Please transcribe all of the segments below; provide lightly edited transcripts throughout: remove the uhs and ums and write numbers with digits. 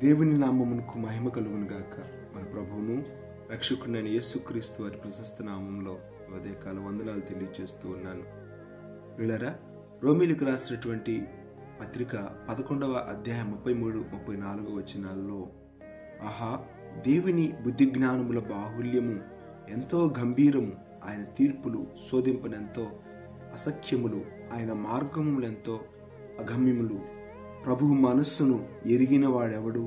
దేవుని నామమునకు మహిమ కలుగును గాక. మన ప్రభువును రక్షకుడైన యేసుక్రీస్తు వారి ప్రశస్త నామంలో ఉదయకాల వందనాలు తెలియజేస్తూ ఉన్నాను. వీళ్ళరా, రోమీలకు రాసినటువంటి పత్రిక 11వ అధ్యాయం 33-34 వచనాల్లో, ఆహా, దేవుని బుద్ధి జ్ఞానముల బాహుల్యము ఎంతో గంభీరము, ఆయన తీర్పులు శోధింపనెంతో అసఖ్యములు, ఆయన మార్గములెంతో అగమ్యములు. ప్రభువు మనస్సును ఎరిగిన వాడెవడు,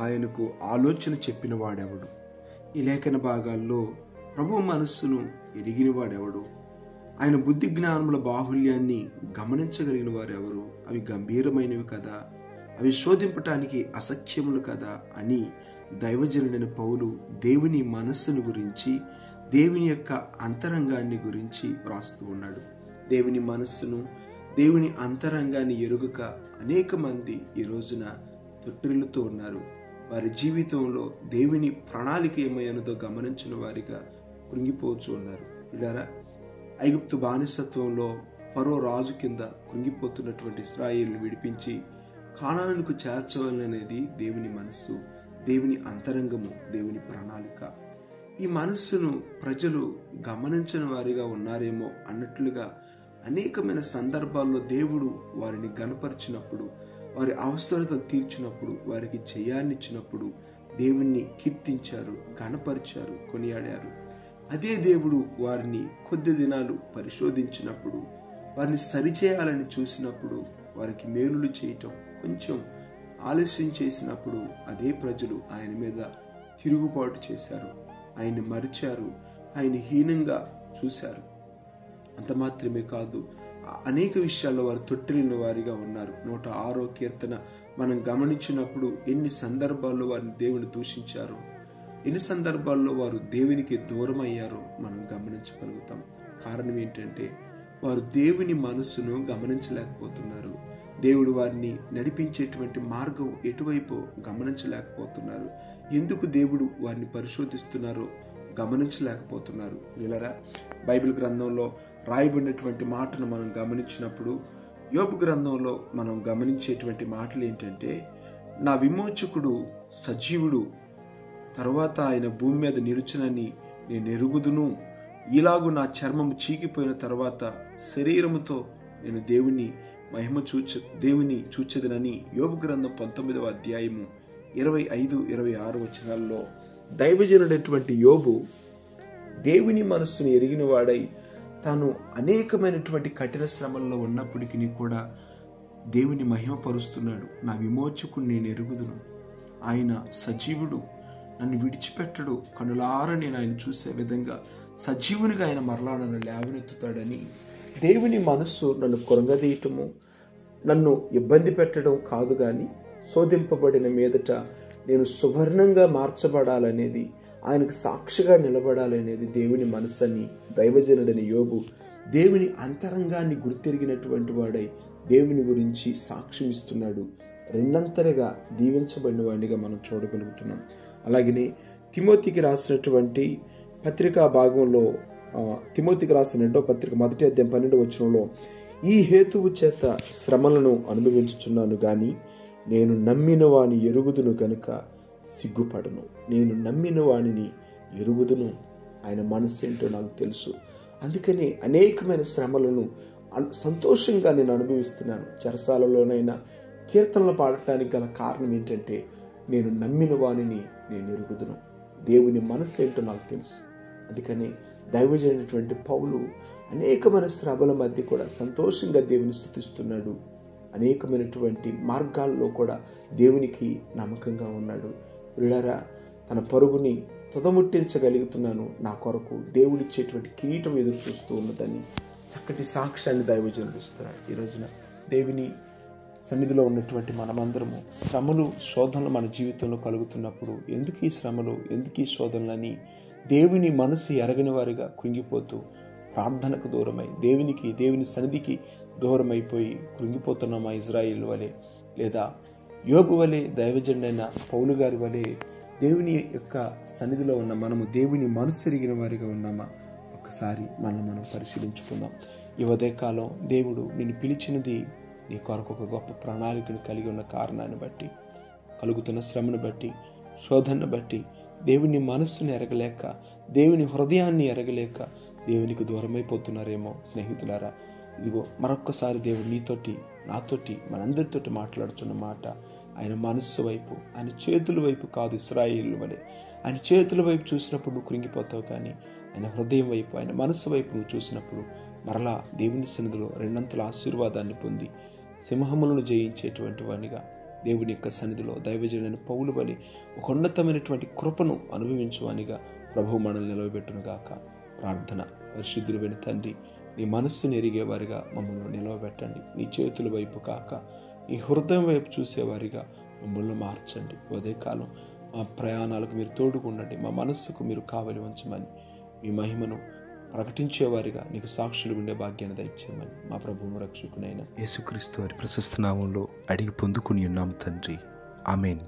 ఆయనకు ఆలోచన చెప్పిన వాడెవడు. ఈ లేఖన భాగాల్లో ప్రభువు మనస్సును ఎరిగిన వాడెవడు, ఆయన బుద్ధి జ్ఞానముల బాహుల్యాన్ని గమనించగలిగిన వారెవరు, అవి గంభీరమైనవి కదా, అవి శోధింపటానికి అసఖ్యములు కదా అని దైవజనుడైన పౌలు దేవుని మనస్సును గురించి, దేవుని యొక్క అంతరంగాన్ని గురించి వ్రాస్తూ ఉన్నాడు. దేవుని మనస్సును, దేవుని అంతరంగాన్ని ఎరుగక అనేక మంది ఈ రోజున తొట్టిల్లుతూ ఉన్నారు. వారి జీవితంలో దేవుని ప్రణాళిక ఏమైనదో గమనించిన వారిగా కృంగిపోతూ ఉన్నారు. ఇలారా, ఐగుప్తు బానిసత్వంలో ఫరో రాజు కింద కృంగిపోతున్నటువంటి ఇశ్రాయేలును విడిపించి కానానుకు చేర్చవాలనేది దేవుని మనస్సు, దేవుని అంతరంగము, దేవుని ప్రణాళిక. ఈ మనస్సును ప్రజలు గమనించిన వారిగా ఉన్నారేమో అన్నట్లుగా అనేకమైన సందర్భాల్లో దేవుడు వారిని గణపరిచినప్పుడు, వారి అవసరతను తీర్చినప్పుడు, వారికి జయాన్నిచ్చినప్పుడు దేవుణ్ణి కీర్తించారు, గణపరిచారు, కొనియాడారు. అదే దేవుడు వారిని కొద్ది దినాలు పరిశోధించినప్పుడు, వారిని సరిచేయాలని చూసినప్పుడు, వారికి మేలులు చేయటం కొంచెం ఆలస్యం చేసినప్పుడు అదే ప్రజలు ఆయన మీద తిరుగుబాటు చేశారు, ఆయన్ని మరిచారు, ఆయన హీనంగా చూశారు. అంత మాత్రమే కాదు, అనేక విషయాల్లో వారు తొట్టిల్లిన వారిగా ఉన్నారు. 106వ కీర్తన మనం గమనించినప్పుడు ఎన్ని సందర్భాల్లో వారిని దేవుని దూషించారో, ఎన్ని సందర్భాల్లో వారు దేవునికి దూరం అయ్యారో మనం గమనించగలుగుతాం. కారణం ఏంటంటే వారు దేవుని మనస్సును గమనించలేకపోతున్నారు. దేవుడు వారిని నడిపించేటువంటి మార్గం ఎటువైపు గమనించలేకపోతున్నారు. ఎందుకు దేవుడు వారిని పరిశోధిస్తున్నారో గమనించలేకపోతున్నారు. వీళ్ళరా, బైబిల్ గ్రంథంలో రాయబడినటువంటి మాటను మనం గమనించినప్పుడు, యోబు గ్రంథంలో మనం గమనించేటువంటి మాటలు ఏంటంటే, నా విమోచకుడు సజీవుడు, తరువాత ఆయన భూమి మీద నిలుచునని నేను ఎరుగుదును, ఇలాగు నా చర్మము చీకిపోయిన తర్వాత శరీరముతో నేను దేవుని చూచెదనని యోబు గ్రంథం 19వ అధ్యాయము 25-26 వచనాల్లో దైవజనుడైనటువంటి యోబు దేవుని మనస్సును ఎరిగిన వాడై తాను అనేకమైనటువంటి కఠిన శ్రమల్లో ఉన్నప్పటికీ కూడా దేవుని మహిమపరుస్తున్నాడు. నా విమోచకుడు నేను ఎరుగుదును, ఆయన సజీవుడు, నన్ను విడిచిపెట్టడు, కనులార నేను ఆయన చూసే విధంగా సజీవునిగా ఆయన మరలా నన్ను లేవనెత్తుతాడని దేవుని మనస్సు నన్ను కొరంగదీయటము, నన్ను ఇబ్బంది పెట్టడం కాదు, కానీ శోధింపబడిన మీదట నేను సువర్ణంగా మార్చబడాలనేది, ఆయనకు సాక్షిగా నిలబడాలనేది దేవుని మనస్సని దైవజనుడని యోబు దేవుని అంతరంగాన్ని గుర్తెరిగినటువంటి వాడై దేవుని గురించి సాక్ష్యం ఇస్తున్నాడు. రెండంతలుగా దీవించబడిన వాడిగా మనం చూడగలుగుతున్నాం. అలాగనే తిమోతికి రాసినటువంటి పత్రికా భాగంలో, తిమోతికి రాసిన 2వ పత్రిక 1వ అధ్యాయం 12వ వచనంలో, ఈ హేతువు చేత శ్రమలను అనుభవించుచున్నాను గాని నేను నమ్మిన వాని ఎరుగుదును గనుక సిగ్గుపడను. నేను నమ్మిన వాణిని ఎరుగుదును, ఆయన మనసు ఏంటో నాకు తెలుసు. అందుకని అనేకమైన శ్రమలను సంతోషంగా నేను అనుభవిస్తున్నాను. చెరసాలలోనైనా కీర్తనలు పాడటానికి గల కారణం ఏంటంటే, నేను నమ్మిన వాణిని నేను ఎరుగుదును, దేవుని మనసు ఏంటో నాకు తెలుసు. అందుకని దైవజనుడైనటువంటి పౌలు అనేకమైన శ్రమల మధ్య కూడా సంతోషంగా దేవుని స్తుతిస్తున్నాడు. అనేకమైనటువంటి మార్గాల్లో కూడా దేవునికి నమ్మకంగా ఉన్నాడు. వీళ్ళారా, తన పరుగుని తుదముట్టించగలుగుతున్నాను, నా కొరకు దేవుడిచ్చేటువంటి కిరీటం ఎదురు చూస్తూ ఉన్నదని చక్కటి సాక్ష్యాన్ని దైవజనుడు ఇస్తున్నాడు. ఈ రోజున దేవుని సన్నిధిలో ఉన్నటువంటి మనమందరము శ్రమలు, శోధనలు మన జీవితంలో కలుగుతున్నప్పుడు ఎందుకు ఈ శ్రమలు, ఎందుకు ఈ శోధనలని దేవుని మనసు ఎరగని వారిగా కృంగిపోతూ ప్రార్థనకు దూరమై దేవుని సన్నిధికి దూరం అయిపోయి కృంగిపోతున్నామా ఇజ్రాయేల్ వలె, లేదా యోబు వలె, దైవజనుడైన పౌలు గారి వలె దేవుని యొక్క సన్నిధిలో ఉన్న మనము దేవుని మనసు ఎరిగిన వారిగా ఉన్నామా? ఒకసారి మనం పరిశీలించుకుందాం. ఈ ఉదయకాలం దేవుడు నిన్ను పిలిచినది నీ కొరకు ఒక గొప్ప ప్రణాళికను కలిగి ఉన్న కారణాన్ని బట్టి కలుగుతున్న శ్రమను బట్టి, శోధనను బట్టి దేవుని మనస్సును ఎరగలేక, దేవుని హృదయాన్ని ఎరగలేక దేవునికి దూరమైపోతున్నారేమో స్నేహితులారా. ఇదిగో మరొక్కసారి దేవుడు నీతోటి, నాతోటి, మనందరితోటి మాట్లాడుతున్న మాట, ఆయన మనస్సు వైపు, ఆయన చేతుల వైపు కాదు. ఇశ్రాయేలు వలె ఆయన చేతుల వైపు చూసినప్పుడు నువ్వు కృంగిపోతావు, కానీ ఆయన హృదయం వైపు, ఆయన మనస్సు వైపు నువ్వు చూసినప్పుడు మరలా దేవుని సన్నిధిలో రెండంతల ఆశీర్వాదాన్ని పొంది సింహములను జయించేటువంటి వానిగా దేవుని యొక్క సన్నిధిలో దైవజనుడైన పౌలు వలె ఒక ఉన్నతమైనటువంటి కృపను అనుభవించువానిగా ప్రభువు మనల్ని నిలవబెట్టునుగాక. ప్రార్థన. పరిశుద్ధుడైన తండ్రి, నీ మనస్సును ఎరిగేవారిగా మమ్మల్ని నిలవబెట్టండి. నీ చేతుల వైపు కాక నీ హృదయం వైపు చూసేవారిగా మమ్మల్ని మార్చండి. ఉదయకాలం మా ప్రయాణాలకు మీరు తోడుకుండండి. మా మనస్సుకు మీరు కావలి ఉంచమని, మీ మహిమను ప్రకటించేవారిగా నీకు సాక్షులు ఉండే భాగ్యాన్ని దయచేయమని మా ప్రభువు రక్షకునైన యేసుక్రీస్తు వారి ప్రశస్త నామంలో అడిగి పొందుకుని ఉన్నాం తండ్రి. ఆమేన్.